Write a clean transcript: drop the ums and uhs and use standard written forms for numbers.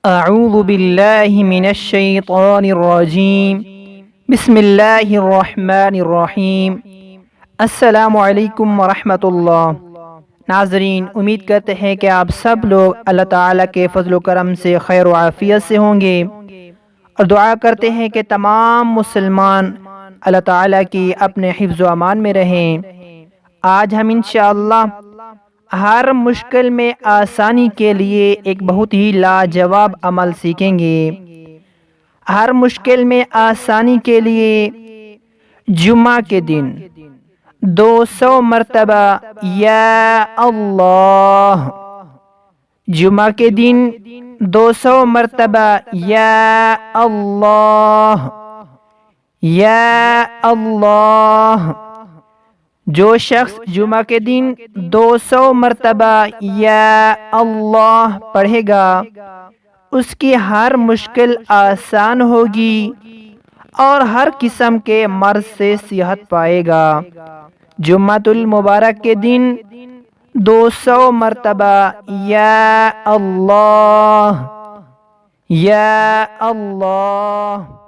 اعوذ باللہ من الشیطان الرجیم بسم اللہ الرحمن الرحیم۔ السلام علیکم ورحمۃ اللہ۔ ناظرین، امید کرتے ہیں کہ آپ سب لوگ اللہ تعالیٰ کے فضل و کرم سے خیر و عافیت سے ہوں گے، اور دعا کرتے ہیں کہ تمام مسلمان اللہ تعالیٰ کی اپنے حفظ و امان میں رہیں۔ آج ہم انشاءاللہ ہر مشکل میں آسانی کے لیے ایک بہت ہی لاجواب عمل سیکھیں گے۔ ہر مشکل میں آسانی کے لیے جمعہ کے دن 200 مرتبہ یا اللہ، جمعہ کے دن 200 مرتبہ یا اللہ، یا اللہ۔ جو شخص جمعہ کے دن 200 مرتبہ یا اللہ پڑھے گا، اس کی ہر مشکل آسان ہوگی اور ہر قسم کے مرض سے صحت پائے گا۔ جمعۃ المبارک کے دن 200 مرتبہ یا اللہ، یا اللہ۔